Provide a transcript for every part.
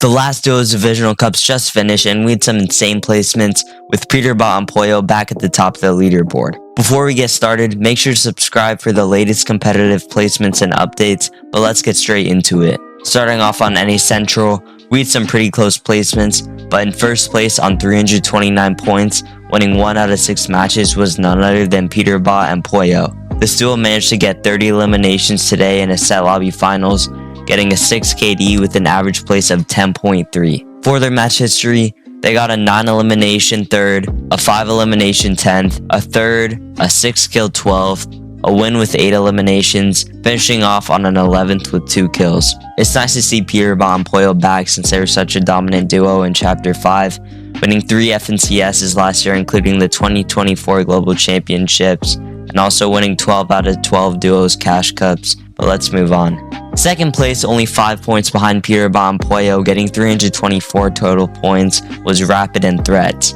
The last Duos Divisional Cups just finished and we had some insane placements with Peterbot and Pollo back at the top of the leaderboard. Before we get started, make sure to subscribe for the latest competitive placements and updates, but let's get straight into it. Starting off on NA Central, we had some pretty close placements, but in first place on 329 points, winning 1 out of 6 matches was none other than Peterbot and Pollo. This duo managed to get 30 eliminations today in a set lobby finals, getting a 6 KD with an average place of 10.3. For their match history, they got a 9 elimination 3rd, a 5 elimination 10th, a 3rd, a 6 kill 12th, a win with 8 eliminations, finishing off on an 11th with 2 kills. It's nice to see Peterbot and Pollo back since they were such a dominant duo in Chapter 5, winning 3 FNCSs last year including the 2024 Global Championships, and also winning 12 out of 12 Duos Cash Cups. But let's move on. Second place, only 5 points behind Peterbot and Pollo, getting 324 total points, was Rapid and Threats.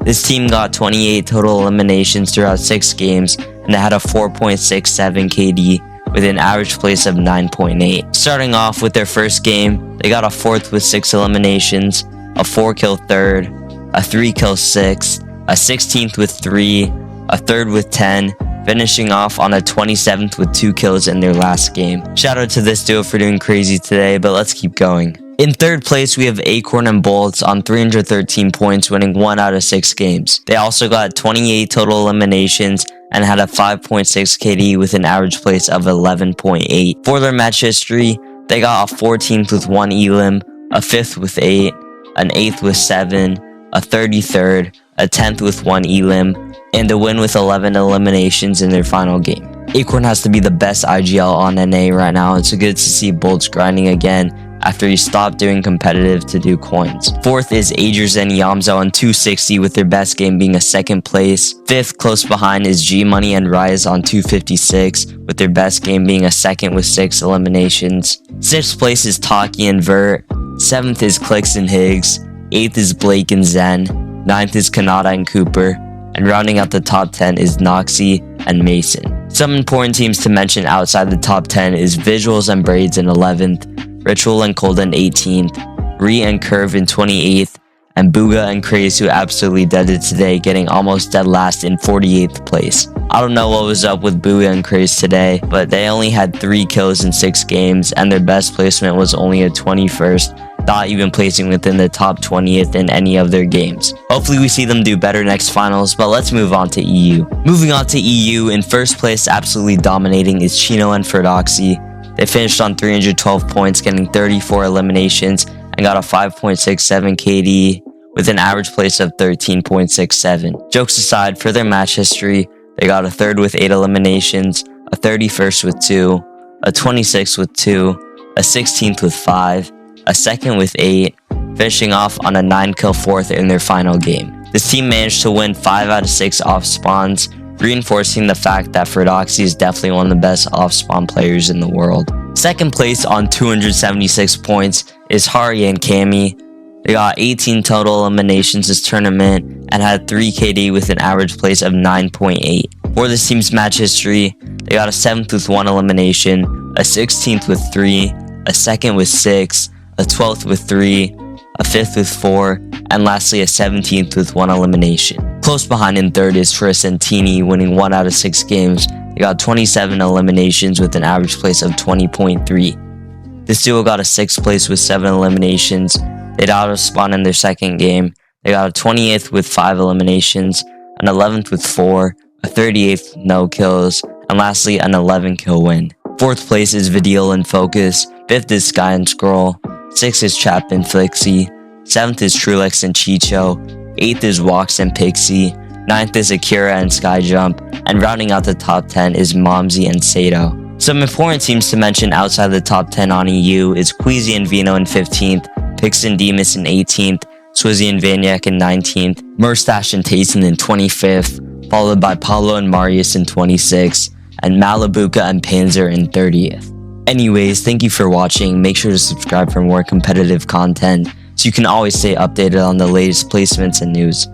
This team got 28 total eliminations throughout 6 games, and they had a 4.67 KD with an average place of 9.8. Starting off with their first game, they got a 4th with 6 eliminations, a 4 kill 3rd, a 3 kill 6th, a 16th with 3, a 3rd with 10, finishing off on a 27th with 2 kills in their last game. Shout out to this duo for doing crazy today, but let's keep going. In 3rd place, we have Acorn and Bolts on 313 points, winning 1 out of 6 games. They also got 28 total eliminations and had a 5.6 KD with an average place of 11.8. For their match history, they got a 14th with 1 elim, a 5th with 8, an 8th with 7, a 33rd, a 10th with 1 elim, and a win with 11 eliminations in their final game. Acorn has to be the best IGL on NA right now. It's good to see Bolts grinding again after he stopped doing competitive to do coins. 4th is Agers and Yamzo on 260 with their best game being a 2nd place. 5th close behind is G Money and Rise on 256 with their best game being a 2nd with 6 eliminations. 6th place is Taki and Vert. 7th is Clicks and Higgs. 8th is Blake and Zen. 9th is Kanata and Cooper. And rounding out the top 10 is Noxy and Mason. Some important teams to mention outside the top 10 is Visuals and Braids in 11th, Ritual and Cold in 18th, Re and Curve in 28th, and Bugha and Craze, who absolutely dead it today, getting almost dead last in 48th place. I don't know what was up with Bugha and Craze today, but they only had 3 kills in 6 games, and their best placement was only a 21st, not even placing within the top 20th in any of their games. Hopefully we see them do better next finals, but let's move on to EU. Moving on to EU, in first place, absolutely dominating, is Chino and Ferdoxy. They finished on 312 points, getting 34 eliminations, and got a 5.67 KD with an average place of 13.67. Jokes aside, for their match history, they got a 3rd with 8 eliminations, a 31st with 2, a 26th with 2, a 16th with 5, a 2nd with 8, finishing off on a 9 kill 4th in their final game. This team managed to win 5 out of 6 off spawns, reinforcing the fact that Ferdoxy is definitely one of the best off-spawn players in the world. 2nd place on 276 points is Hari and Cammy. They got 18 total eliminations this tournament and had 3 KD with an average place of 9.8. For this team's match history, they got a 7th with 1 elimination, a 16th with 3, a 2nd with 6, a 12th with 3, a 5th with 4, and lastly a 17th with 1 elimination. Close behind in 3rd is Friss and Teeny, winning 1 out of 6 games. They got 27 eliminations with an average place of 20.3. This duo got a 6th place with 7 eliminations. They'd out-of-spawn in their 2nd game. They got a 28th with 5 eliminations, an 11th with 4, a 38th with no kills, and lastly an 11 kill win. 4th place is Vidil and Focus. 5th is Sky and Scroll. 6th is Chap and Flixie. 7th is Trulex and Chicho. 8th is Walks and Pixie. 9th is Akira and Skyjump. And rounding out the top 10 is Momsy and Sato. Some important teams to mention outside the top 10 on EU is Queasy and Vino in 15th, Pix and Demus in 18th, Swizzy and Vanyak in 19th, Murstache and Tayson in 25th, followed by Paulo and Marius in 26th, and Malibuka and Panzer in 30th. Anyways, thank you for watching. Make sure to subscribe for more competitive content so you can always stay updated on the latest placements and news.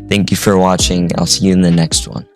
Thank you for watching. I'll see you in the next one.